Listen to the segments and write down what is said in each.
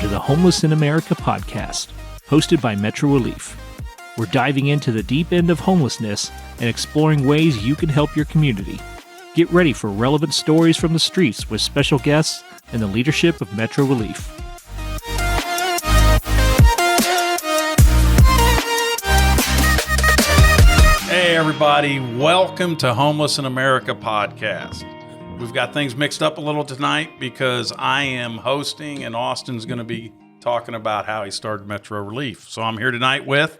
to the Homeless in America podcast, hosted by Metro Relief. We're diving into the deep end of homelessness and exploring ways you can help your community. Get ready for relevant stories from the streets with special guests and the leadership of Metro Relief. Hey everybody, welcome to Homeless in America podcast. We've got things mixed up a little tonight because I am hosting and Austin's going to be talking about how he started Metro Relief. So I'm here tonight with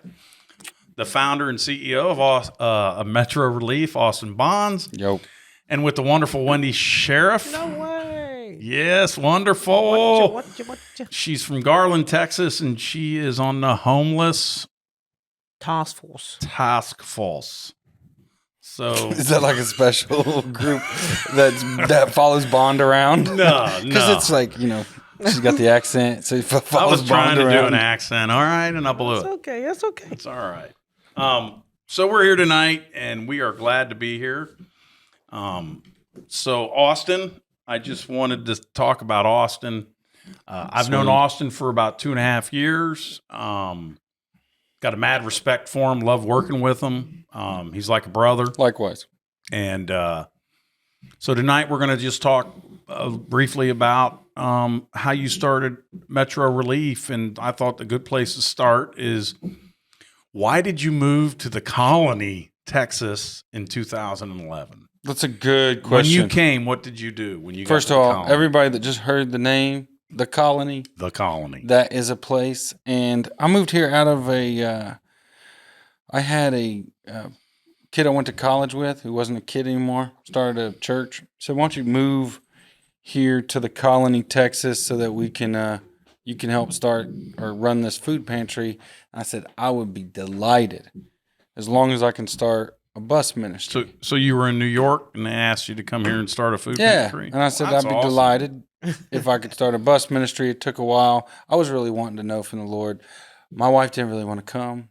the founder and CEO of Metro Relief, Austin Bonds. Yo. And with the wonderful Wendy Sheriff. No way. Yes, wonderful. Whatcha. She's from Garland, Texas, and she is on the homeless Task force. So Is that like a special group that follows Bond around? No. Because it's like, she's got the accent, so it I follows was trying Bond to around. do an accent, all right, and I blew That's it. okay. That's okay. It's all right. So we're here tonight, and we are glad to be here. So Austin, I just wanted to talk about Austin. I've known Austin for about 2.5 years. Got a mad respect for him. Love working with him. He's like a brother. Likewise. And so tonight we're going to just talk briefly about how you started Metro Relief. And I thought the good place to start is, why did you move to the Colony, Texas in 2011? That's a good question. When you came, what did you do when you got First to of the all, Colony? everybody that just heard the name, the Colony, The Colony. that is a place. And I moved here out of I had a kid I went to college with who wasn't a kid anymore, started a church. So why don't you move here to the Colony, Texas, so that we can you can help start or run this food pantry. I said, I would be delighted as long as I can start a bus ministry. So you were in New York and they asked you to come here and start a food Yeah. pantry? And I said, That's I'd be awesome. delighted if I could start a bus ministry. It took a while. I was really wanting to know from the Lord. My wife didn't really want to come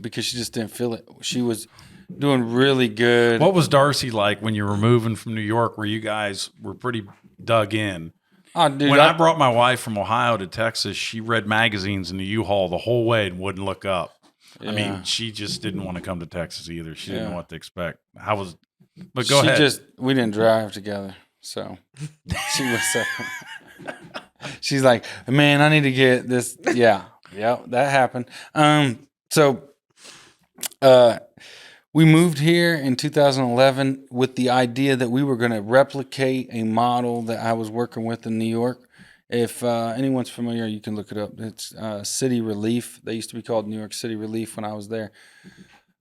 because she just didn't feel it. She was doing really good. What was Darcy like when you were moving from New York, where you guys were pretty dug in? Oh, dude, When I brought my wife from Ohio to Texas, she read magazines in the U-Haul the whole way and wouldn't look up. I mean, she just didn't want to come to Texas either. She didn't know what to expect. But go ahead. We didn't drive together. So she was she's like, man, I need to get this. Yeah, that happened. We moved here in 2011 with the idea that we were going to replicate a model that I was working with in New York. If anyone's familiar, you can look it up. It's City Relief. They used to be called New York City Relief when I was there.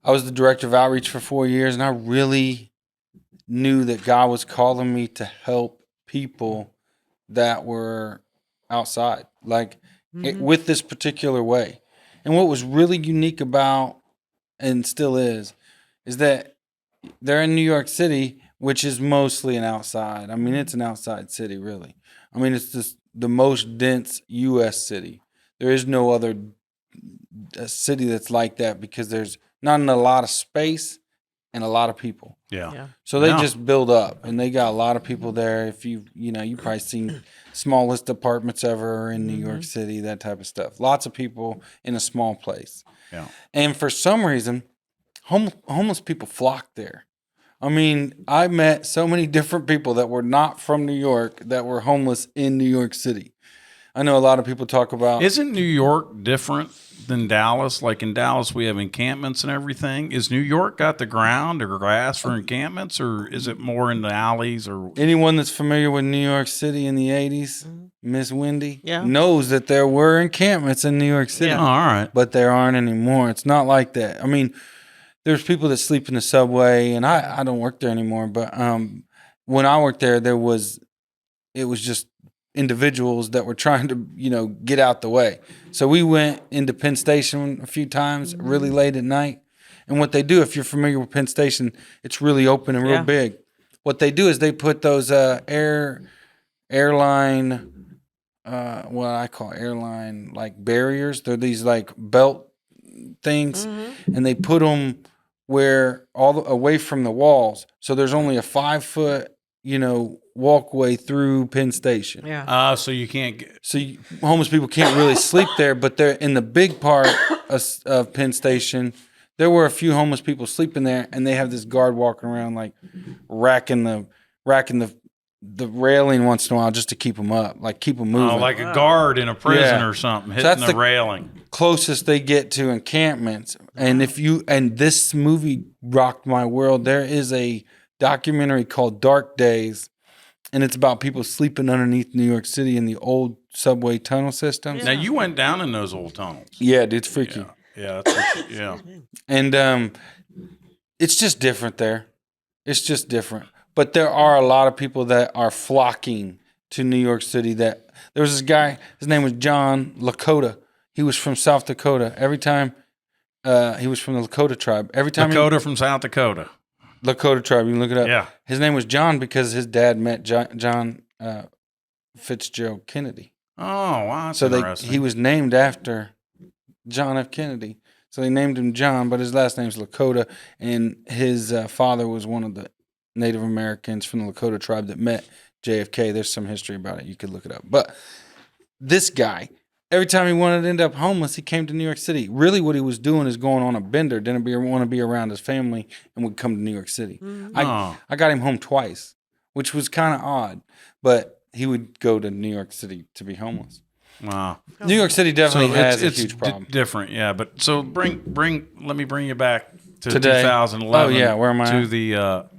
I was the director of outreach for 4 years, and I really knew that God was calling me to help people that were outside, with this particular way. And what was really unique about, and still is that they're in New York City, which is mostly an outside. I mean, it's an outside city, really. I mean, it's just the most dense U.S. city. There is no other city that's like that because there's not a lot of space and a lot of people. Yeah. So they just build up, and they got a lot of people there. If you probably seen smallest apartments ever in New York City, that type of stuff. Lots of people in a small place. Yeah. And for some reason, homeless people flock there. I mean, I met so many different people that were not from New York that were homeless in New York City. I know a lot of people talk about... Isn't New York different than Dallas? Like in Dallas, we have encampments and everything. Is New York got the ground or grass for encampments, or is it more in the alleys? Or Anyone that's familiar with New York City in the 80s, Miss Wendy, Yeah. knows that there were encampments in New York City. Yeah. Oh, all right. But there aren't anymore. It's not like that. I mean, there's people that sleep in the subway, and I don't work there anymore. But when I worked there, it was just individuals that were trying to, get out the way. So we went into Penn Station a few times, really late at night. And what they do, if you're familiar with Penn Station, it's really open and real big. What they do is they put those airline, what I call airline like barriers. They're these like belt things, and they put them away from the walls. So there's only a 5 foot walkway through Penn Station. Yeah. So you can't get. So homeless people can't really sleep there, but they're in the big part of Penn Station. There were a few homeless people sleeping there, and they have this guard walking around like racking the railing once in a while just to keep them up, like keep them moving. Oh, like a guard in a prison Yeah. or something, So hitting that's the the railing. closest they get to encampments. And this movie rocked my world. There is a documentary called Dark Days, and it's about people sleeping underneath New York City in the old subway tunnel systems. Now you went down in those old tunnels. Yeah, dude, it's freaky. Yeah, that's what yeah. And it's just different there. It's just different. But there are a lot of people that are flocking to New York City. There was this guy, his name was John Lakota. He was from South Dakota. Every time he was from the Lakota tribe. Every time Dakota from South Dakota. Lakota tribe, you can look it up. Yeah. His name was John because his dad met John Fitzgerald Kennedy. Oh, wow. That's So interesting. he was named after John F. Kennedy. So they named him John, but his last name's Lakota, and his father was one of the Native Americans from the Lakota tribe that met JFK. There's some history about it. You could look it up. But this guy, every time he wanted to end up homeless, he came to New York City. Really what he was doing is going on a bender, didn't want to be around his family, and would come to New York City. Mm-hmm. I got him home twice, which was kind of odd, but he would go to New York City to be homeless. Wow. New York City definitely has a it's huge problem. Different, yeah. But so let me bring you back to Today? 2011. Oh, yeah, where am I to at?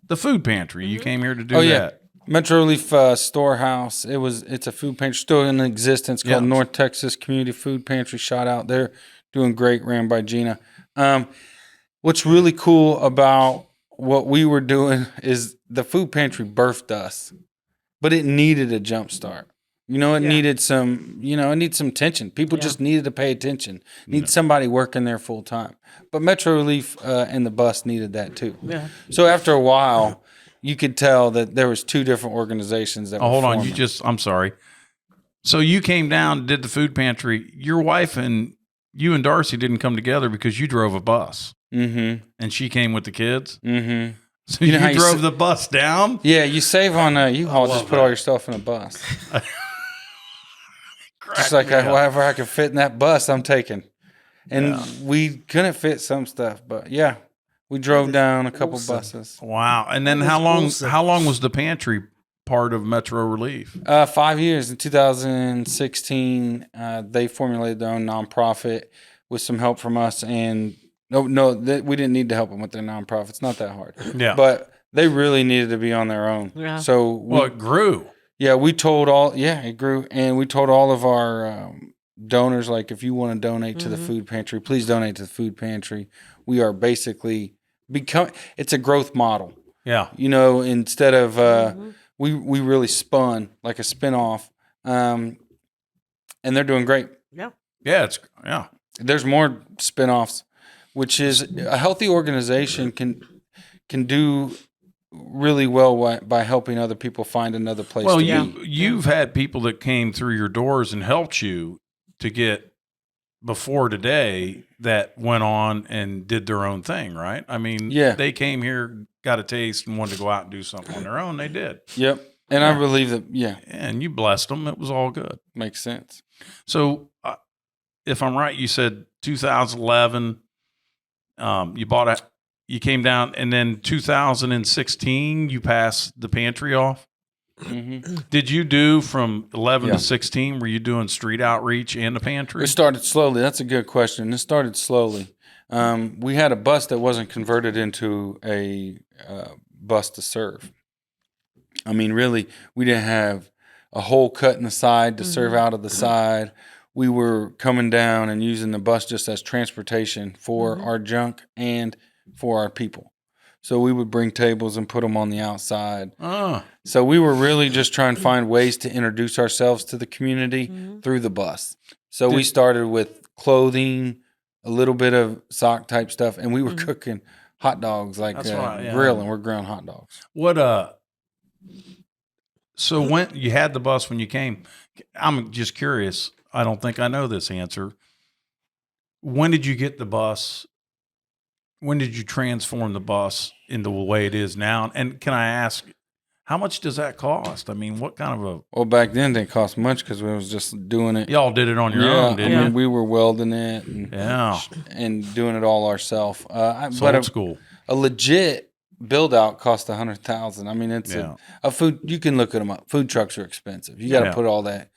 the food pantry. You came here to do Oh, yeah. that. Metro Relief Storehouse. It's a food pantry still in existence called Yeah. North Texas Community Food Pantry. Shout out, they're doing great. Ran by Gina. What's really cool about what we were doing is the food pantry birthed us, but it needed a jump start. It needed some. It needs some attention. People just needed to pay attention. Need somebody working there full time. But Metro Relief and the bus needed that too. Yeah. So after a while, you could tell that there was two different organizations that. Oh, hold on. forming. I'm sorry. So you came down, did the food pantry. Your wife and you and Darcy didn't come together because you drove a bus. Mm-hmm. And she came with the kids. Mm-hmm. So You know how you you drove the bus down. Yeah, you save on U-Haul. love Just put that. all your stuff in a bus. Just like whatever I can fit in that bus, I'm taking. And we couldn't fit some stuff, but yeah, we drove down a couple buses. Wow. And then That how is long? awesome. How long was the pantry part of Metro Relief? 5 years. In 2016, they formulated their own nonprofit with some help from us. And we didn't need to help them with their nonprofit. It's not that hard. Yeah. But they really needed to be on their own. Yeah. So Well, it grew. it grew, and we told all of our donors, like, if you want to donate to the food pantry, please donate to the food pantry. We are basically it's a growth model. Yeah. Instead of we really spun like a spinoff, and they're doing great. Yeah. Yeah. There's more spinoffs, which is a healthy organization can do really well by helping other people find another place Well, to you've had people that came through your doors and helped you to get before today that went on and did their own thing, right? I mean, Yeah. they came here, got a taste, and wanted to go out and do something on their own. They did. Yep. And I believe that, And you blessed them. It was all good. makes sense. So, if I'm right, you said 2011, you came down, and then 2016, you passed the pantry off. Mm-hmm. Did you do from 11 Yeah. to 16? Were you doing street outreach and the pantry? It started slowly. That's a good question. It started slowly. We had a bus that wasn't converted into a bus to serve. I mean, really, we didn't have a hole cut in the side to serve out of the side. We were coming down and using the bus just as transportation for our junk and for our people. So we would bring tables and put them on the outside. Oh, So we were really just trying to find ways to introduce ourselves to the community through the bus. So we started with clothing, a little bit of sock type stuff, and we were cooking hot dogs, like That's right, yeah. grilling. We're grilling hot dogs. so when you had the bus when you came, I'm just curious. I don't think I know this answer. When did you get the bus? When did you transform the bus into the way it is now? And can I ask, How much does that cost? I mean, what kind of Well, back then it didn't cost much because we was just doing it. y'all did it on your own, I didn't mean, you? we were welding it Yeah. and doing it all ourselves. It's But old school. a legit build out cost $100,000. I mean, it's Yeah. a food. You can look at them up. Food trucks are expensive. You got to Yeah. put all that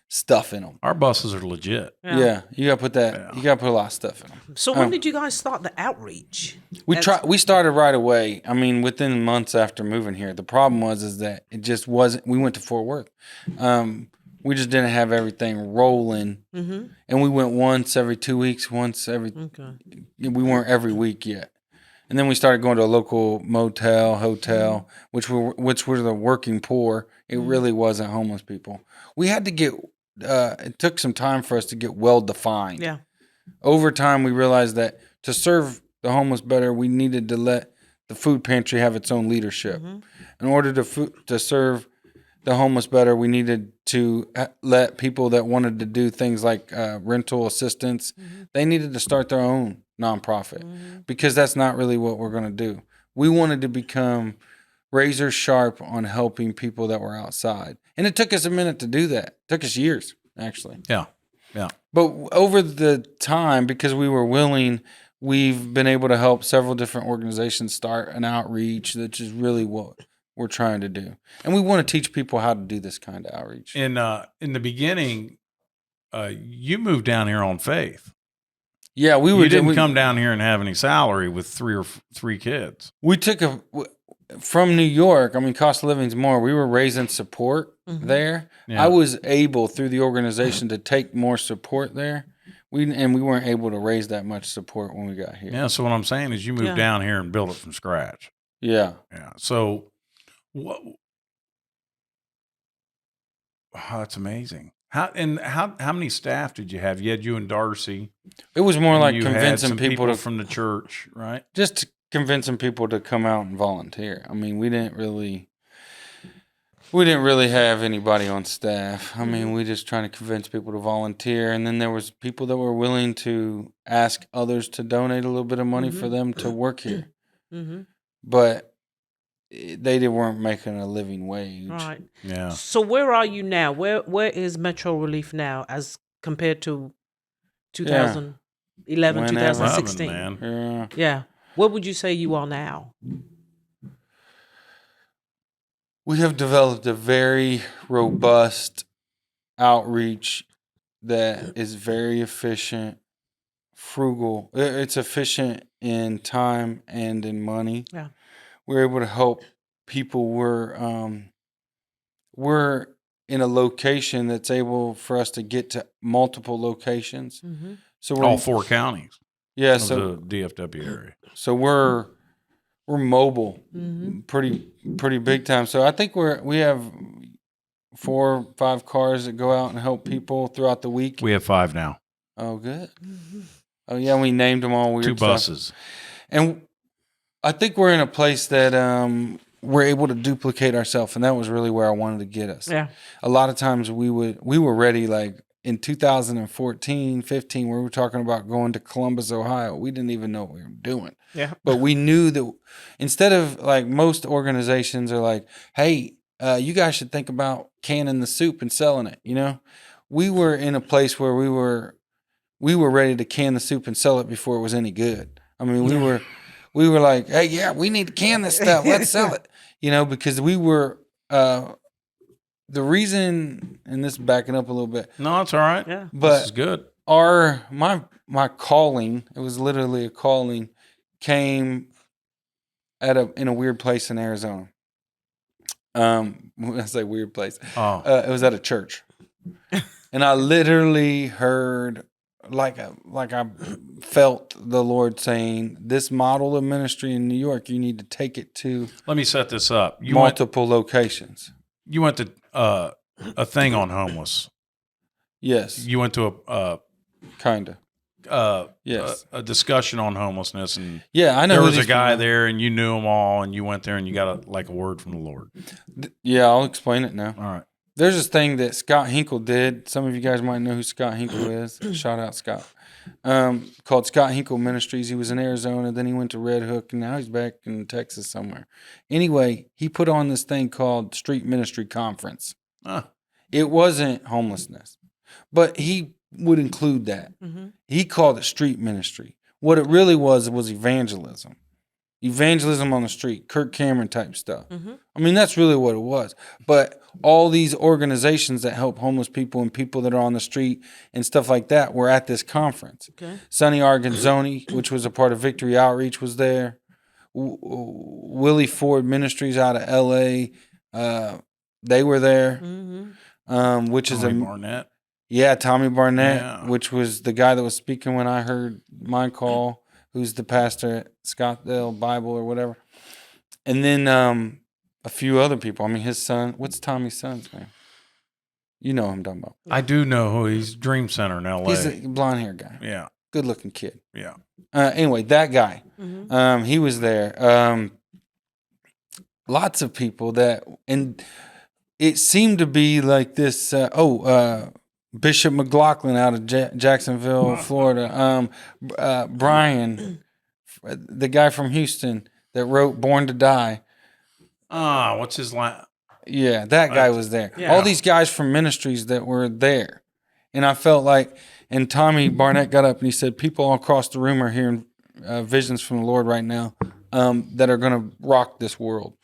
stuff in them. Our buses are legit. Yeah, you got to put that. Yeah. You got to put a lot of stuff in them. So when did you guys start the outreach? We started right away. I mean, within months after moving here. The problem was that it just wasn't. We went to Fort Worth. We just didn't have everything rolling, and we went once every 2 weeks. Okay. We weren't every week yet. And then we started going to a local motel, hotel, which were the working poor. It really wasn't homeless people. We had to get. It took some time for us to get well defined. Yeah. Over time, we realized that to serve the homeless better, we needed to let the food pantry have its own leadership. In order to serve the homeless better, we needed to let people that wanted to do things like rental assistance, they needed to start their own nonprofit because that's not really what we're going to do. We wanted to become razor sharp on helping people that were outside. And it took us a minute to do that. It took us years, actually. Yeah. Yeah. But over the time, because we were willing, we've been able to help several different organizations start an outreach, which is really what we're trying to do. And we want to teach people how to do this kind of outreach. In the beginning, you moved down here on faith. Yeah, You didn't come down here and have any salary with three kids. We took from New York. I mean, cost of living's more. We were raising support there. Yeah. I was able through the organization to take more support there. We weren't able to raise that much support when we got here. Yeah. So what I'm saying is, you moved down here and built it from scratch. Yeah. Yeah. So what? Oh, that's amazing. How many staff did you have? You had you and Darcy. It was more like You had convincing some people to from the church, right? just convincing people to come out and volunteer. I mean, we didn't really have anybody on staff. I mean, we just trying to convince people to volunteer, and then there was people that were willing to ask others to donate a little bit of money for them to work here. But they weren't making a living wage. Right. Yeah. So where are you now? Where is Metro Relief now as compared to 2011, Whenever. 2016? Man. Yeah. Yeah. Where would you say you are now? We have developed a very robust outreach that is very efficient, frugal. It's efficient in time and in money. Yeah. We're able to help people. We're in a location that's able for us to get to multiple locations. So we're All 4 counties yeah. of So the DFW area. so we're mobile, pretty big time. So I think we have 4 or 5 cars that go out and help people throughout the week. We have 5 now. Oh, good. Oh, yeah, we named them all weird 2 stuff. buses. And I think we're in a place that we're able to duplicate ourselves, and that was really where I wanted to get us. Yeah. A lot of times we were ready, like in 2014, 15, we were talking about going to Columbus, Ohio. We didn't even know what we were doing. Yeah. But we knew that instead of like most organizations are like, hey, you guys should think about canning the soup and selling it. You know, we were in a place where we were ready to can the soup and sell it before it was any good. I mean, we were like, hey, yeah, we need to can this stuff. Let's sell it. You know, because we were the reason, and this is backing up a little bit. No, it's all right. Yeah. But this is good. My calling, it was literally a calling, came in a weird place in Arizona. When I say weird place, it was at a church, and I literally heard like I felt the Lord saying, "This model of ministry in New York, you need to take it to Let me set this up. multiple locations." You went to a thing on homeless. Yes, You went to kind of. Yes. a discussion on homelessness, and Yeah, I know. there who was a these guy people- there, and you knew them all, and you went there, and you got a word from the Lord. Yeah, I'll explain it now. All right. There's this thing that Scott Hinkle did. Some of you guys might know who Scott Hinkle is. Shout out Scott. called Scott Hinkle Ministries. He was in Arizona, then he went to Red Hook, and now he's back in Texas somewhere. Anyway, he put on this thing called Street Ministry Conference. It wasn't homelessness, but he would include that. Mm-hmm. He called it street ministry. What it really was evangelism. Evangelism on the street, Kirk Cameron type stuff. Mm-hmm. I mean, that's really what it was. But all these organizations that help homeless people and people that are on the street and stuff like that were at this conference. Okay. Sonny Arganzoni, which was a part of Victory Outreach, was there. Willie Ford Ministries out of L.A., they were there. Mm-hmm. Which Tommy is a Barnett. Yeah, Tommy Barnett, Yeah. which was the guy that was speaking when I heard my call, who's the pastor at Scottsdale Bible or whatever. And then a few other people. I mean, his son, what's Tommy's son's name? You know who I'm talking about. I do know who he's Dream Center in L.A. He's a blonde hair guy. Yeah. Good looking kid. Yeah. Anyway, that guy, Mm-hmm. he was there. Lots of people that, and it seemed to be like this, Bishop McLaughlin out of Jacksonville, Florida. Brian, the guy from Houston that wrote Born to Die. What's his last? Yeah, that guy was there. Yeah. All these guys from ministries that were there. And I felt like, and Tommy Barnett got up and he said, people all across the room are hearing visions from the Lord right now that are going to rock this world.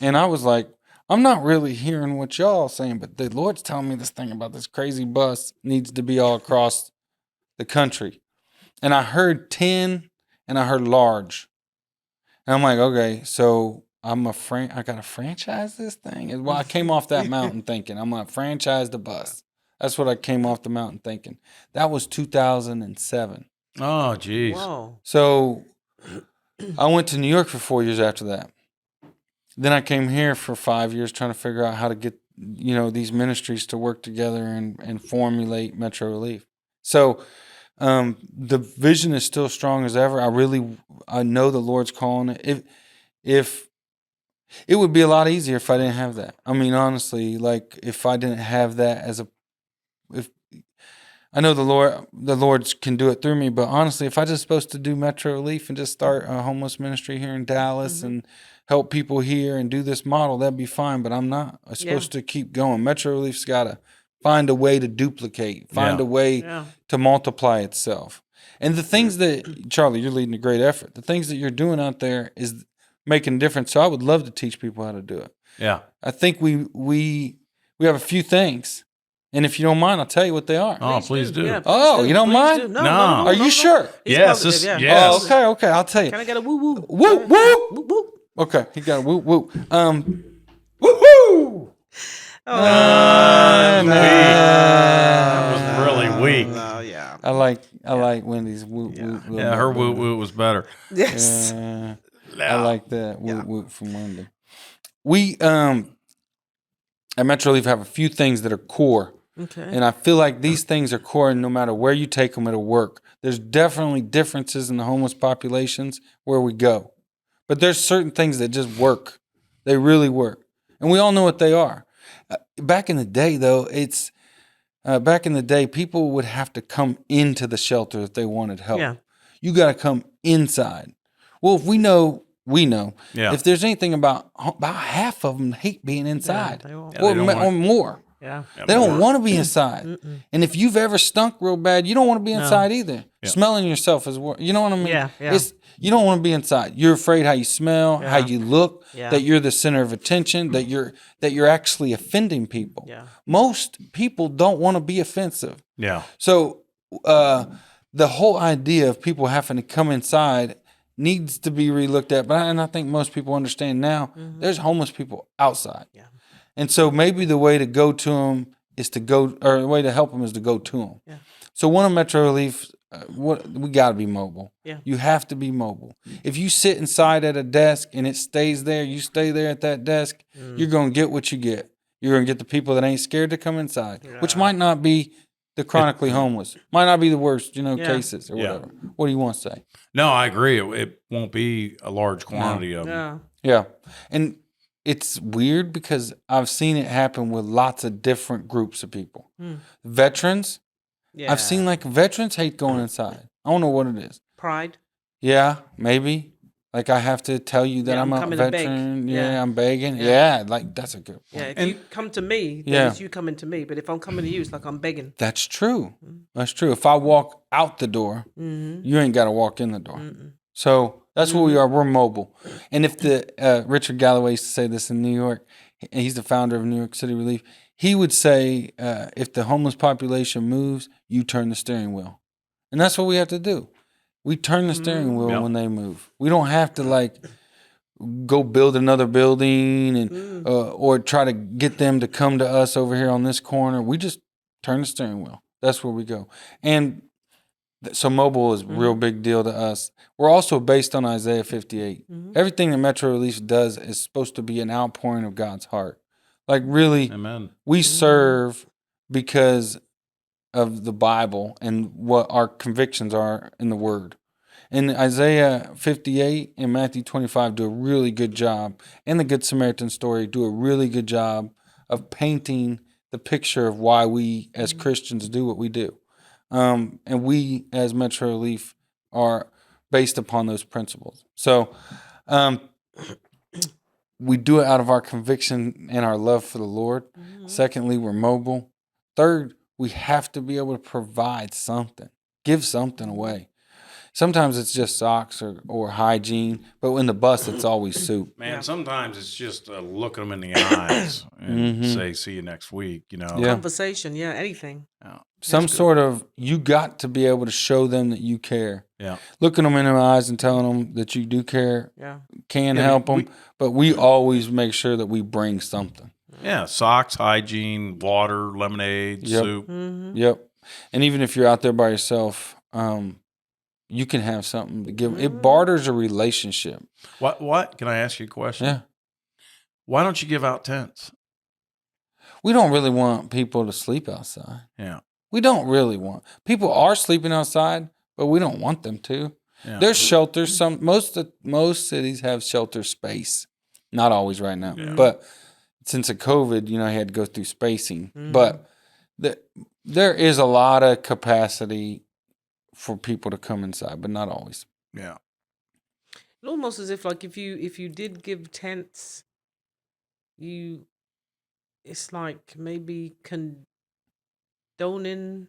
And I was like, I'm not really hearing what y'all are saying, but the Lord's telling me this thing about this crazy bus needs to be all across the country. And I heard 10 and I heard large. And I'm like, okay, so I got to franchise this thing? And well, I came off that mountain thinking, I'm going to franchise the bus. That's what I came off the mountain thinking. That was 2007. Oh, geez. Whoa. So I went to New York for 4 years after that. Then I came here for 5 years trying to figure out how to get, these ministries to work together and formulate Metro Relief. So the vision is still strong as ever. I know the Lord's calling it. If it would be a lot easier if I didn't have that. I mean, honestly, like if I didn't have that if I know the Lord can do it through me, but honestly, if I just supposed to do Metro Relief and just start a homeless ministry here in Dallas and help people here and do this model, that'd be fine. But I'm not. I'm supposed to keep going. Metro Relief's got to find a way to duplicate, find a way to multiply itself. And the things that, Charlie, you're leading a great effort. The things that you're doing out there is making a difference. So I would love to teach people how to do it. Yeah. I think we have a few things. And if you don't mind, I'll tell you what they are. Oh, please do. Yeah, Oh, you don't Please mind? do. No. Are you sure? He's Yes, positive, this- yeah. yes. Oh, okay, I'll tell you. Can I get a woo woo? Woo, woo. Woo woo. Okay, he got a woo woo. Woo-hoo! That was really weak. Oh yeah. I like Wendy's woo woo. Yeah, her woo woo was better. Yes. I like that woo woo from Wendy. We at Metro Relief have a few things that are core. Okay. And I feel like these things are core, and no matter where you take them, it'll work. There's definitely differences in the homeless populations where we go. But there's certain things that just work. They really work. And we all know what they are. Back in the day, though, people would have to come into the shelter if they wanted help. Yeah. You got to come inside. Well, if we know. Yeah. If there's anything about half of them hate being inside, they all- Yeah, they don't want- or more. Yeah. They don't want to be inside. And if you've ever stunk real bad, you don't want to be inside either. Yeah. Smelling yourself is worse. You know what I mean? Yeah, yeah. You don't want to be inside. You're afraid how you smell, how Yeah. you look, Yeah. that you're the center of attention, that you're actually offending people. Yeah. Most people don't want to be offensive. Yeah. So the whole idea of people having to come inside needs to be relooked at. And I think most people understand now there's homeless people outside. Yeah. And so maybe the way to go to them is to go, or the way to help them is to go to them. Yeah. So one of Metro Relief, we got to be mobile. Yeah. You have to be mobile. If you sit inside at a desk and it stays there, you stay there at that desk, you're going to get what you get. You're going to get the people that ain't scared to come inside, which might not be the chronically homeless, might not be the worst, cases or whatever. What do you want to say? No, I agree. It won't be a large quantity of them. Yeah. Yeah. And it's weird because I've seen it happen with lots of different groups of people. Veterans, Yeah. I've seen like veterans hate going inside. I don't know what it is. Pride. Yeah, maybe. Like I have to tell you that Yeah, I'm I'm a coming to beg. veteran. Yeah, Yeah. I'm begging. Yeah. Yeah, like that's a good Yeah, point. if you come to me, then Yeah. it's you coming to me. But if I'm coming to you, it's like I'm begging. That's true. That's true. If I walk out the door, Mm-hmm. you ain't got to walk in the door. Mm-mm. So that's what we are. We're mobile. And if the Richard Galloway used to say this in New York, and he's the founder of New York City Relief, he would say, if the homeless population moves, you turn the steering wheel. And that's what we have to do. We turn the steering wheel Yep. when they move. We don't have to like go build another building and or try to get them to come to us over here on this corner. We just turn the steering wheel. That's where we go. And so mobile is a real big deal to us. We're also based on Isaiah 58. Everything that Metro Relief does is supposed to be an outpouring of God's heart. Like really, Amen. we serve because of the Bible and what our convictions are in the Word. And Isaiah 58 and Matthew 25 do a really good job, and the Good Samaritan story do a really good job of painting the picture of why we as Christians do what we do. And we as Metro Relief are based upon those principles. So we do it out of our conviction and our love for the Lord. Secondly, we're mobile. Third, we have to be able to provide something, give something away. Sometimes it's just socks or hygiene, but in the bus, it's always soup. Man, sometimes it's just look them in the eyes and say, see you next week, you know. Yeah. Conversation, yeah, anything. Yeah. Some sort of, you got to be able to show them that you care. Yeah. Looking them in the eyes and telling them that you do care Yeah. can help them, but we always make sure that we bring something. Yeah, socks, hygiene, water, lemonade, soup. Yep. And even if you're out there by yourself, you can have something to give. It barters a relationship. What? Can I ask you a question? Yeah. Why don't you give out tents? We don't really want people to sleep outside. Yeah. We don't really want. People are sleeping outside, but we don't want them to. Yeah. There's shelters. Most cities have shelter space. Not always right now. Yeah. But since of COVID, I had to go through spacing. But there is a lot of capacity for people to come inside, but not always. Yeah. It's almost as if like if you did give tents, it's like maybe condoning.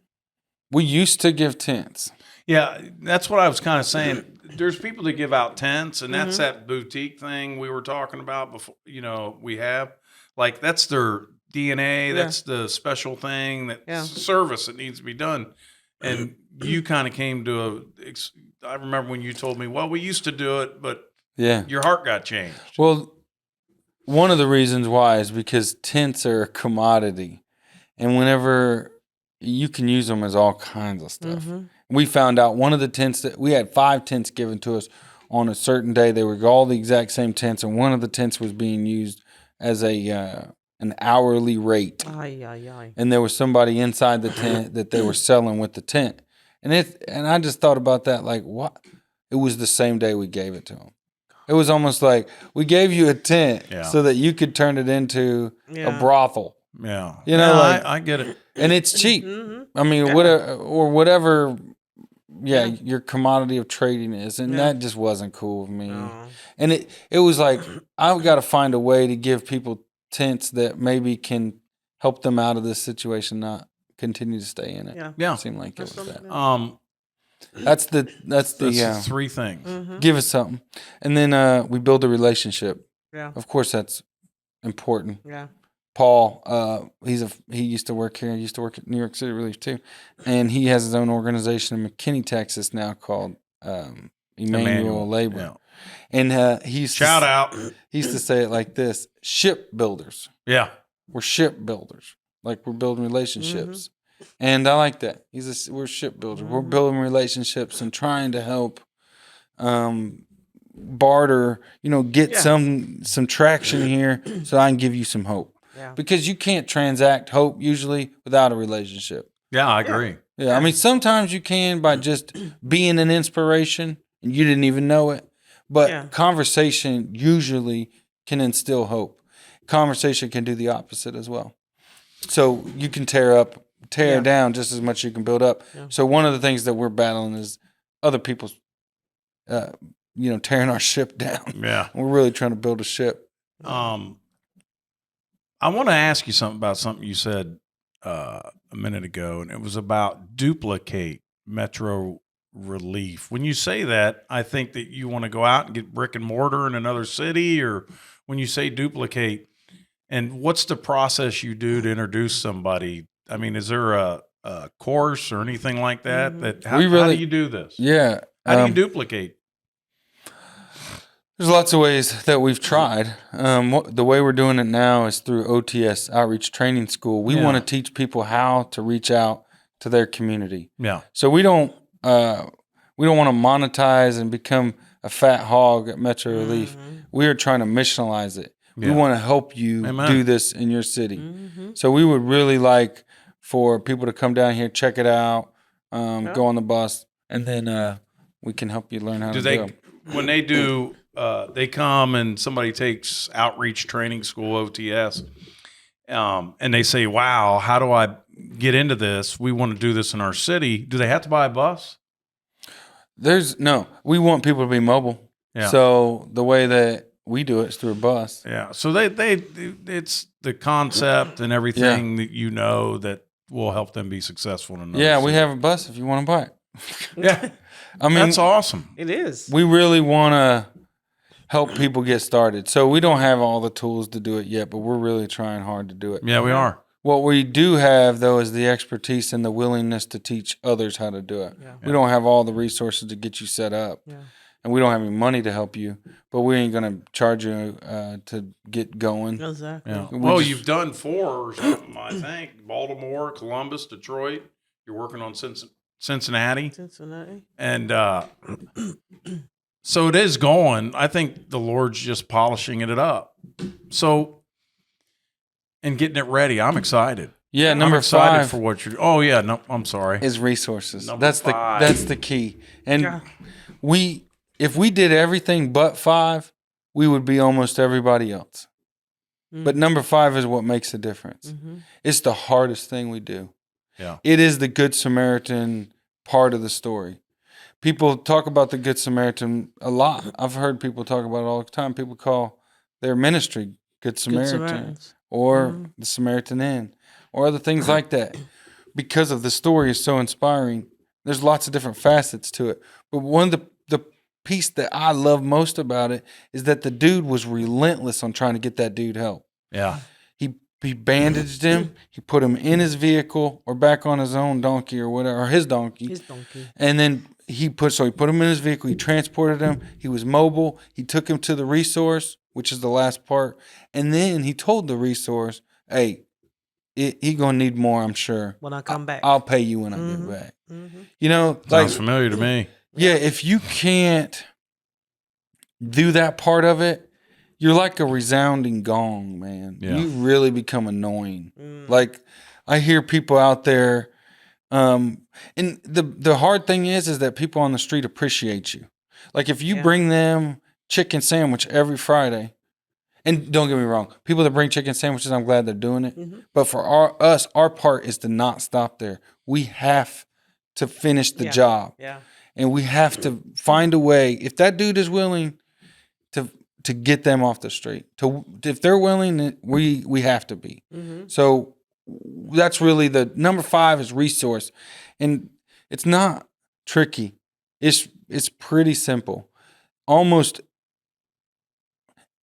We used to give tents. Yeah, that's what I was kind of saying. There's people that give out tents, and that's that boutique thing we were talking about before. We have like that's their DNA. That's the special thing, that service that needs to be done. And you kind of came to I remember when you told me, well, we used to do it, but your heart got changed. Well, one of the reasons why is because tents are a commodity, and whenever you can use them as all kinds of stuff. We found out one of the tents that we had 5 tents given to us on a certain day. They were all the exact same tents, and one of the tents was being used as an hourly rate. And there was somebody inside the tent that they were selling with the tent. And I just thought about that, like, what? It was the same day we gave it to them. It was almost like we gave you a tent so that you could turn it into a brothel. Yeah. I get it. And it's cheap. I mean, whatever your commodity of trading is. And that just wasn't cool with me. No. And it was like, I've got to find a way to give people tents that maybe can help them out of this situation, not continue to stay in it. Yeah. It seemed like it was that. That's That's 3 things. give us something. And then we build a relationship. Yeah. Of course, that's important. Yeah. Paul, he used to work here. He used to work at New York City Relief too, and he has his own organization in McKinney, Texas now called Emmanuel Labor. Yeah. And he used Shout out. He used to say it like this: ship builders. Yeah. We're ship builders. Like we're building relationships, and I like that. We're ship builders. We're building relationships and trying to help. Barter, get some traction here so I can give you some hope. Yeah. Because you can't transact hope usually without a relationship. Yeah, I agree. Yeah. I mean, sometimes you can by just being an inspiration and you didn't even know it. But conversation usually can instill hope. Conversation can do the opposite as well. So you can tear up tear Yeah. down just as much as you can build up. Yeah. So one of the things that we're battling is other people's, tearing our ship down. Yeah. We're really trying to build a ship. I want to ask you something about something you said a minute ago, and it was about duplicate Metro Relief. When you say that, I think that you want to go out and get brick and mortar in another city, or when you say duplicate, and what's the process you do to introduce somebody? I mean, is there a course or anything like that? How do you do this? Yeah. How do you duplicate? There's lots of ways that we've tried. The way we're doing it now is through OTS, Outreach Training School. We want to teach people how to reach out to their community. Yeah. So we don't want to monetize and become a fat hog at Metro Relief. We are trying to missionalize it. We want to help you do this in your city. So we would really like for people to come down here, check it out, go on the bus, and then we can help you learn how to do it. When they do, they come and somebody takes Outreach Training School, OTS, and they say, wow, how do I get into this? We want to do this in our city. Do they have to buy a bus? We want people to be mobile. Yeah. So the way that we do it is through a bus. Yeah. So it's the concept and everything that that will help them be successful in another city. We have a bus if you want to buy it. Yeah. I mean, that's awesome. It is. We really want to help people get started. So we don't have all the tools to do it yet, but we're really trying hard to do it. Yeah, we are. What we do have, though, is the expertise and the willingness to teach others how to do it. Yeah. We don't have all the resources to get you set up. Yeah. And we don't have any money to help you, but we ain't going to charge you to get going. Exactly. Yeah. Well, you've done 4 or something, I think. Baltimore, Columbus, Detroit. You're working on Cincinnati. And so it is going. I think the Lord's just polishing it up. So, and getting it ready. I'm excited. Yeah, I'm excited for what you're. Oh yeah, no, I'm sorry. Is resources. Number 5. That's the key. And if we did everything but 5, we would be almost everybody else. But number 5 is what makes a difference. It's the hardest thing we do. Yeah. It is the Good Samaritan part of the story. People talk about the Good Samaritan a lot. I've heard people talk about it all the time. People call their ministry Good Samaritan or the Samaritan Inn or other things like that because of the story is so inspiring. There's lots of different facets to it. But one of the piece that I love most about it is that the dude was relentless on trying to get that dude help. Yeah. He bandaged him. He put him in his vehicle or back on his own donkey or whatever, or his donkey. And then he put him in his vehicle. He transported him. He was mobile. He took him to the resource, which is the last part. And then he told the resource, hey, he going to need more, I'm sure. When I come back. I'll pay you when I get back. Sounds familiar to me. Yeah, if you can't do that part of it, you're like a resounding gong, man. Yeah. You really become annoying. Like I hear people out there, and the hard thing is that people on the street appreciate you. Like if you bring them chicken sandwich every Friday, and don't get me wrong, people that bring chicken sandwiches, I'm glad they're doing it. But for our part is to not stop there. We have to finish the job. Yeah. And we have to find a way. If that dude is willing to get them off the street, if they're willing, we have to be. So that's really the number 5 is resource, and it's not tricky. It's pretty simple. Almost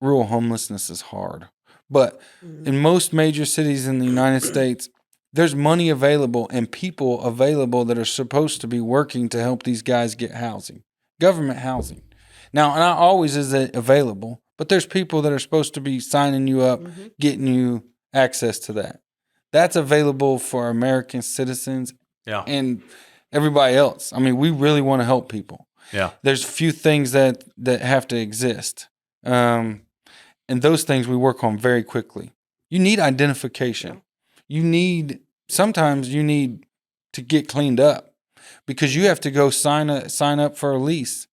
rural homelessness is hard, but in most major cities in the United States, there's money available and people available that are supposed to be working to help these guys get housing, government housing. Now, not always is it available, but there's people that are supposed to be signing you up, getting you access to that. That's available for American citizens and everybody else. I mean, we really want to help people. Yeah. There's a few things that have to exist. And those things we work on very quickly. You need identification. Sometimes you need to get cleaned up because you have to go sign up for a lease.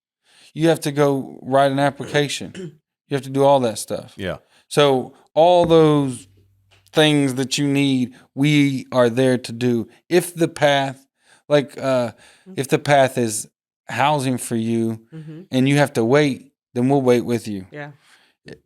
You have to go write an application. You have to do all that stuff. Yeah. So all those things that you need, we are there to do. If the path, if the path is housing for you and you have to wait, then we'll wait with you. Yeah.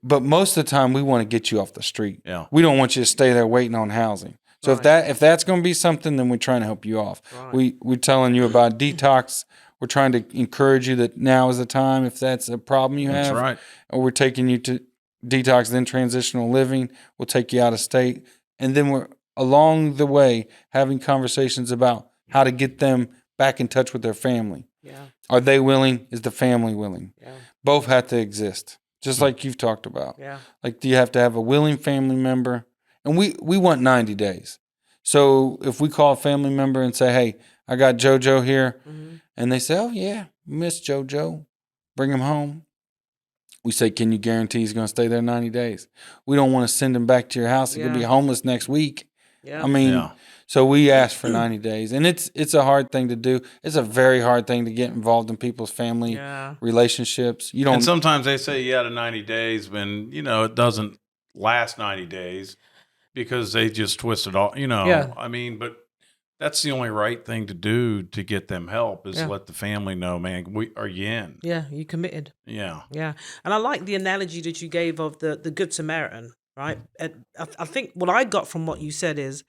But most of the time, we want to get you off the street. Yeah. We don't want you to stay there waiting on housing. So if that's going to be something, then we're trying to help you off. Right. We're telling you about detox. We're trying to encourage you that now is the time if that's a problem you have. That's right. Or we're taking you to detox, then transitional living. We'll take you out of state. And then we're along the way having conversations about how to get them back in touch with their family. Yeah. Are they willing? Is the family willing? Yeah. Both have to exist, just like you've talked about. Yeah. Like, do you have to have a willing family member? And we want 90 days. So if we call a family member and say, hey, I got JoJo here, and they say, oh, yeah, miss JoJo, bring him home. We say, can you guarantee he's going to stay there 90 days? We don't want to send him back to your house. He could be homeless next week. Yeah. I mean, so we ask for 90 days. And it's a hard thing to do. It's a very hard thing to get involved in people's family relationships. You don't. And sometimes they say you had 90 days when, it doesn't last 90 days because they just twist it all, Yeah. I mean, but that's the only right thing to do to get them help is let the family know, man, are you in? Yeah. You committed. Yeah. Yeah. And I like the analogy that you gave of the Good Samaritan, right? And I think what I got from what you said is,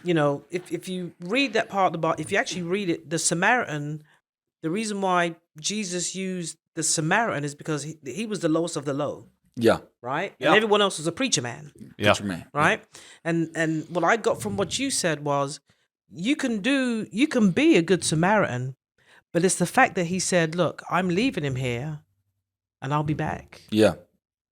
if you read that part of the Bible, if you actually read it, the Samaritan, the reason why Jesus used the Samaritan is because he was the lowest of the low. Yeah. Right? Yeah. And everyone else was a preacher man. Yeah. Man. Right? And what I got from what you said was you can be a good Samaritan, but it's the fact that he said, look, I'm leaving him here and I'll be back. Yeah.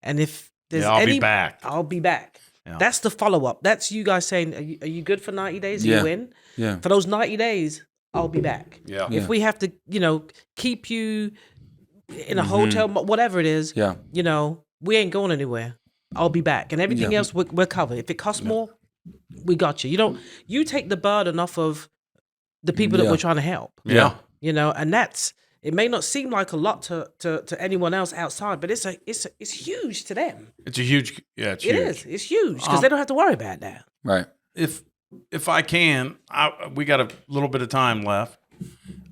And if there's I'll be back. I'll be back. Yeah. That's the follow-up. That's you guys saying, are you good for 90 days? Yeah. You win? Yeah. For those 90 days, I'll be back. Yeah. If we have to, keep you in a hotel, whatever it is, Yeah. we ain't going anywhere. I'll be back. And everything else, we're covered. If it costs more, we got you. You take the burden off of the people that we're trying to help. Yeah. And it may not seem like a lot to anyone else outside, but it's huge to them. It's a huge, it's It huge. is. It's huge because they don't have to worry about that. Right. If I can, we got a little bit of time left.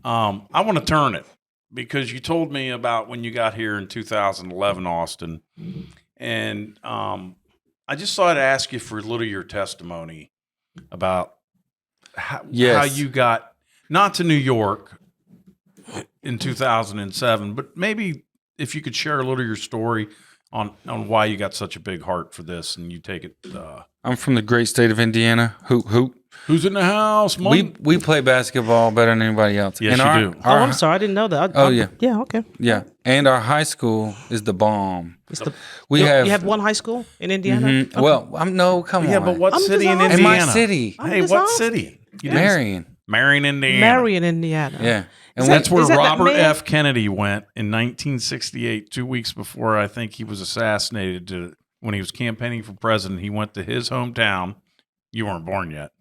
I want to turn it because you told me about when you got here in 2011, Austin, and I just thought I'd ask you for a little of your testimony about how you got not to New York in 2007, but maybe if you could share a little of your story on why you got such a big heart for this and you take it. I'm from the great state of Indiana. Hoop, hoop. Who's in the house? We play basketball better than anybody else. Yes, and you do. I'm sorry. I didn't know that. Yeah. Yeah, okay. Yeah. And our high school is the bomb. You have one high school in Indiana? Mhm. Okay. Well, come on. Yeah, but what I'm city just in asking. Indiana? In my city. I'm Hey, just what asking. city? You Marion. Marion, Indiana. Marion, Indiana. Yeah. And That's where Is that Robert man? F. Kennedy went in 1968, 2 weeks before I think he was assassinated. When he was campaigning for president, he went to his hometown. You weren't born yet.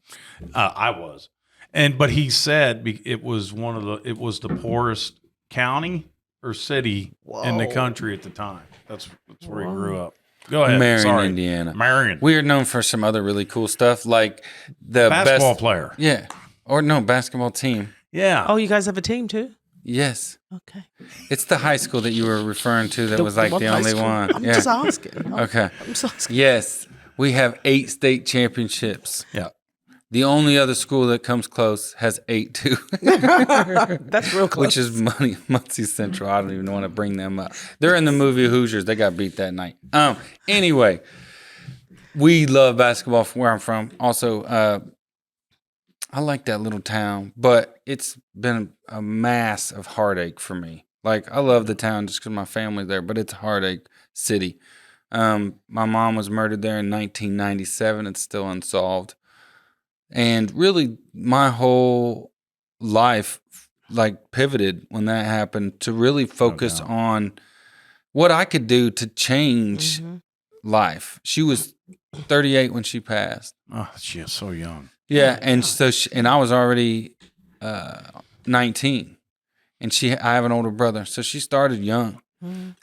I was. But he said it was the poorest county or city in the country at the time. That's where he grew up. Go ahead. Marion, Sorry. Indiana. Marion. We are known for some other really cool stuff, like the Basketball best player. Yeah. Or no, basketball team. Yeah. Oh, you guys have a team too? Yes. Okay. It's the high school that you were referring to that was like one the high only school? one. I'm Yeah. just asking. Okay. I'm just asking. Yes. We have 8 state championships. Yeah. The only other school that comes close has 8 too. That's real close. Which is Muncie Central. I don't even want to bring them up. They're in the movie Hoosiers. They got beat that night. Anyway, we love basketball from where I'm from. Also, I like that little town, but it's been a mass of heartache for me. Like, I love the town just because my family's there, but it's a heartache city. My mom was murdered there in 1997. It's still unsolved. And really, my whole life pivoted when that happened to really focus on what I could do to change life. She was 38 when she passed. Oh, she is so young. Yeah, and so I was already 19, and I have an older brother, so she started young.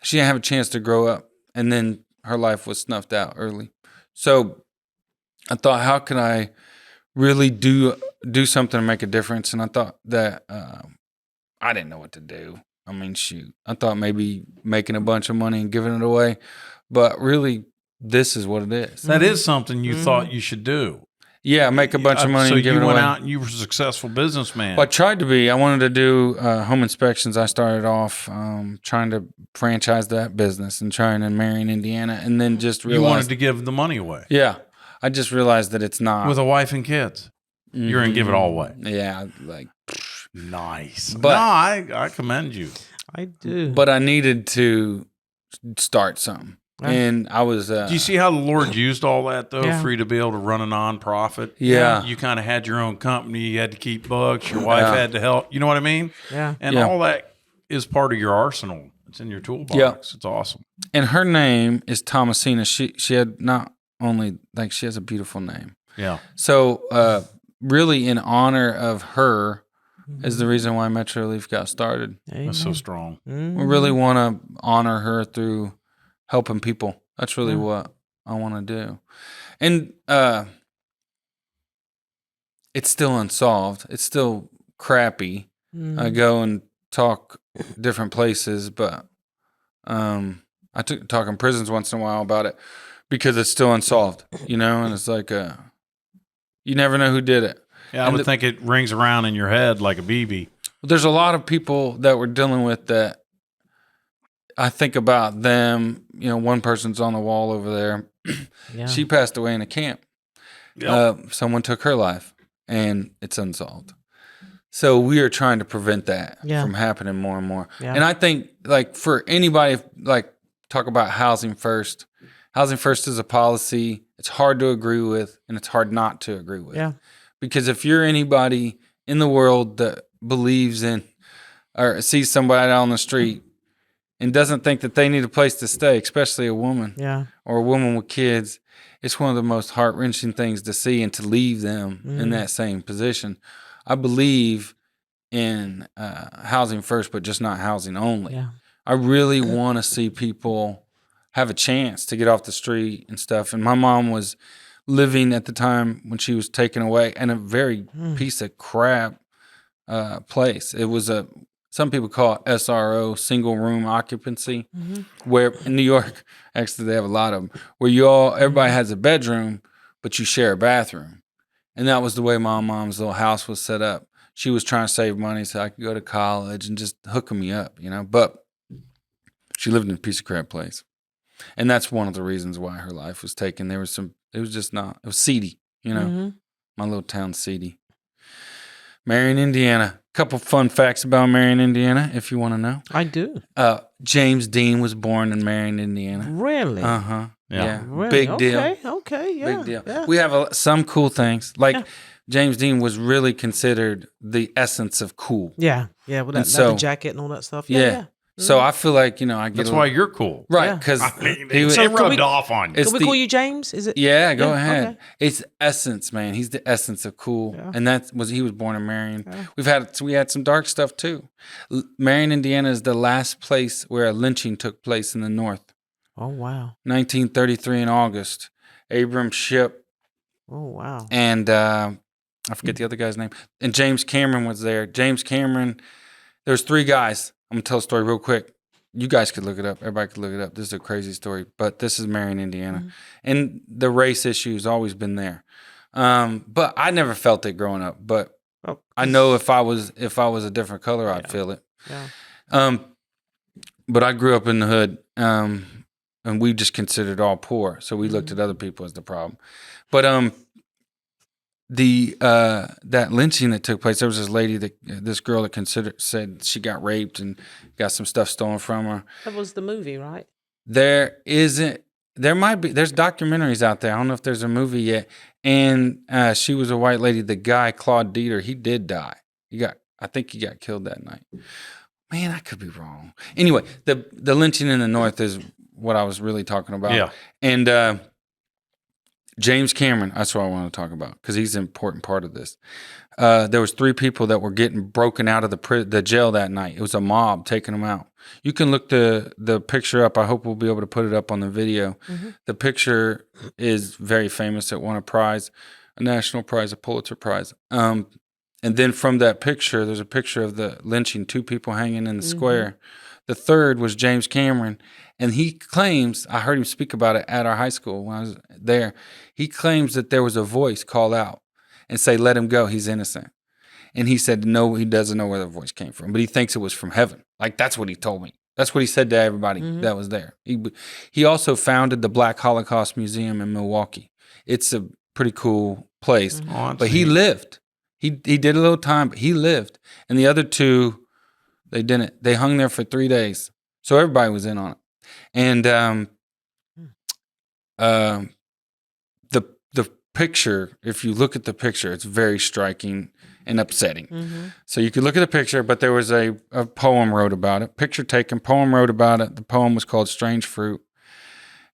She didn't have a chance to grow up, and then her life was snuffed out early. So I thought, how can I really do something to make a difference? And I thought that I didn't know what to do. I mean, shoot, I thought maybe making a bunch of money and giving it away, but really, this is what it is. That is something you thought you should do. Yeah, make a bunch of money So and give you it away. went out and you were a successful businessman. Well, I tried to be. I wanted to do home inspections. I started off trying to franchise that business and trying in Marion, Indiana, and then just realized you wanted to give the money away. Yeah, I just realized that it's not With a wife and kids. You're going to give it all away. Yeah, like Nice. But- no, I commend you. I do. but I needed to start something, Yeah. and I was. Do you see how the Lord used all that, though, Yeah. for you to be able to run a nonprofit? Yeah. You kind of had your own company. You had to keep books. Your wife Yeah. had to help. You know what I mean? yeah. And Yeah. all that is part of your arsenal. It's in your toolbox. Yeah. It's awesome. And her name is Thomasina. She had not only like she has a beautiful name. Yeah. So really, in honor of her, is the reason why Metro Relief got started. That's so strong. We really want to honor her through helping people. That's really what I want to do. And it's still unsolved. It's still crappy. I go and talk different places, but I talk in prisons once in a while about it because it's still unsolved, and it's like you never know who did it. Yeah, I would think it rings around in your head like a BB. There's a lot of people that we're dealing with that I think about them. One person's on the wall over there. Yeah. She passed away in a camp. Yep. Someone took her life, and it's unsolved. So we are trying to prevent that from happening more and more. Yeah. And I think, like, for anybody, like, talk about housing first. Housing first is a policy. It's hard to agree with, and it's hard not to agree with. Yeah. Because if you're anybody in the world that believes in or sees somebody out on the street and doesn't think that they need a place to stay, especially a woman Yeah. or a woman with kids, it's one of the most heart-wrenching things to see and to leave them in that same position. I believe in housing first, but just not housing only. Yeah. I really want to see people have a chance to get off the street and stuff. And my mom was living at the time when she was taken away in a very piece of crap place. It was some people call it SRO, single room occupancy, where in New York, actually they have a lot of them, where everybody has a bedroom, but you share a bathroom. And that was the way my mom's little house was set up. She was trying to save money so I could go to college and just hooking me up, but she lived in a piece of crap place. And that's one of the reasons why her life was taken. It was seedy, my little town's seedy. Marion, Indiana. Couple fun facts about Marion, Indiana, if you want to know. I do. James Dean was born in Marion, Indiana. Really? Uh-huh. Yeah. Really? Big deal. Okay. Yeah. Big deal. Yeah. We have some cool things. Like James Dean was really considered the essence of cool. Yeah. Yeah. With that so- leather jacket and all that stuff. Yeah. So I feel like, I get That's why you're cool. right, Yeah. because I mean, he was it can rubbed we- off on you. It's Can we the- call you James? Is it? Yeah, go Yeah, ahead. okay. It's essence, man. He's the essence of cool, Yeah. and he was born in Marion. We had some dark stuff too. Marion, Indiana is the last place where a lynching took place in the North. Oh wow. 1933 in August. Abram Shipp Oh wow. and I forget the other guy's name. And James Cameron was there. James Cameron. There's 3 guys. I'm gonna tell a story real quick. You guys could look it up. Everybody could look it up. This is a crazy story, but this is Marion, Indiana. And the race issue has always been there. But I never felt it growing up. But Oh, I know if I was a different color, I'd feel it. Yeah. But I grew up in the hood, and we just considered all poor. So we looked at other people as the problem. But that lynching that took place, there was this girl that said she got raped and got some stuff stolen from her. That was the movie, right? There's documentaries out there. I don't know if there's a movie yet. And she was a white lady. The guy, Claude Dieter, he did die. I think he got killed that night. Man, I could be wrong. Anyway, the lynching in the North is what I was really talking about. Yeah. And James Cameron, that's what I want to talk about because he's an important part of this. There was 3 people that were getting broken out of the jail that night. It was a mob taking them out. You can look the picture up. I hope we'll be able to put it up on the video. Mm-hmm. The picture is very famous. It won a national prize, a Pulitzer Prize. And then from that picture, there's a picture of the lynching, 2 people hanging in the square. The third was James Cameron, and he claims, I heard him speak about it at our high school when I was there, he claims that there was a voice call out and say, let him go, he's innocent. And he said, no, he doesn't know where the voice came from, but he thinks it was from heaven. Like, that's what he told me. That's what he said to everybody that was there. He also founded the Black Holocaust Museum in Milwaukee. It's a pretty cool place, but he lived. He did a little time, but he lived. And the other 2, they didn't. They hung there for 3 days. So everybody was in on it. And the picture, if you look at the picture, it's very striking and upsetting. So you could look at the picture, but there was a poem wrote about it. Picture taken, poem wrote about it. The poem was called Strange Fruit.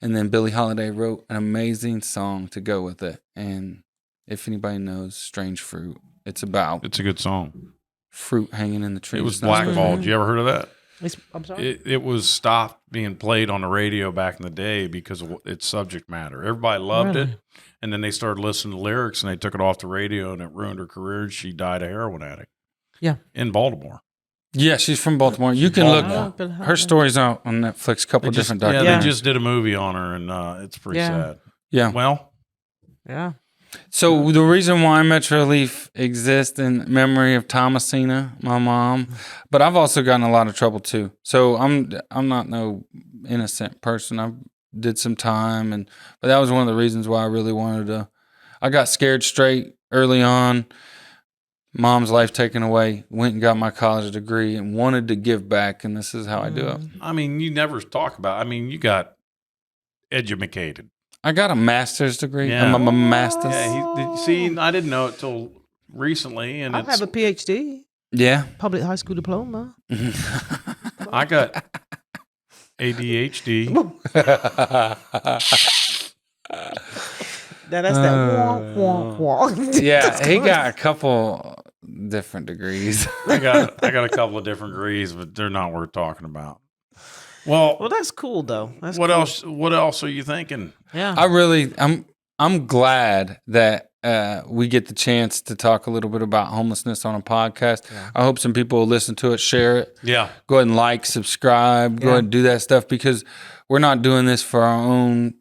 And then Billie Holiday wrote an amazing song to go with it. And if anybody knows Strange Fruit, it's about It's a good song. fruit hanging in the tree. It was blackballed. You ever heard of that? I'm sorry. It was stopped being played on the radio back in the day because of its subject matter. Everybody loved it, and then they started listening to lyrics, and they took it off the radio, and it ruined her career. She died a heroin addict. Yeah. In Baltimore. Yeah, she's from Baltimore. You can look. Her story's out on Netflix. A couple different documentaries. Yeah, they just did a movie on her, and it's pretty sad. Yeah. Well, Yeah. So the reason why Metro Relief exists in memory of Thomasina, my mom, but I've also gotten a lot of trouble too. So I'm not no innocent person. I did some time, but that was one of the reasons why I really wanted to. I got scared straight early on. Mom's life taken away. Went and got my college degree and wanted to give back, and this is how I do it. I mean, you never talk about. I mean, you got educated. I got a master's degree. Yeah. I'm a master's. Yeah, see, I didn't know it till recently, and I have a PhD, Yeah. public high school diploma. I got ADHD. That's that wah, wah. Yeah, he got a couple different degrees. I got a couple of different degrees, but they're not worth talking about. Well, That's cool though. That's what cool. else? What else are you thinking? Yeah. I'm glad that we get the chance to talk a little bit about homelessness on a podcast. Yeah. I hope some people will listen to it, share it. Yeah. Go ahead and like, subscribe. Go ahead and do that stuff because we're not doing this for our own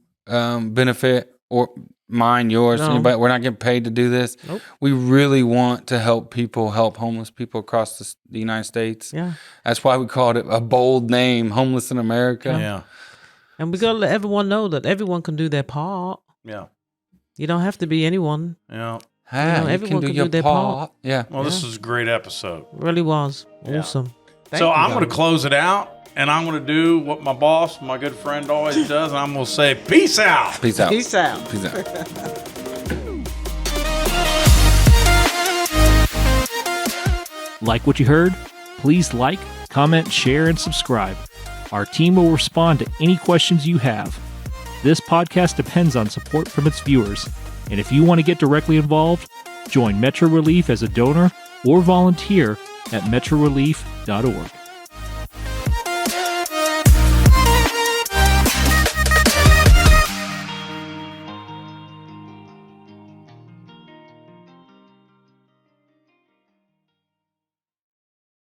benefit or mine, yours, anybody. We're not getting paid to do this. Nope. We really want to help homeless people across the United States. Yeah. That's why we called it a bold name, Homeless in America. Yeah. And we gotta let everyone know that everyone can do their part. Yeah. You don't have to be anyone. Yeah. Hey, everyone can do their part. Yeah. Well, this is a great episode. Really was awesome. Thank So you, I'm going to guys. close it out, and I'm going to do what my boss, my good friend, always does, and I'm going to say, peace out. Peace out. Peace out. Peace out. Like what you heard? Please like, comment, share, and subscribe. Our team will respond to any questions you have. This podcast depends on support from its viewers, and if you want to get directly involved, join Metro Relief as a donor or volunteer at metrorelief.org.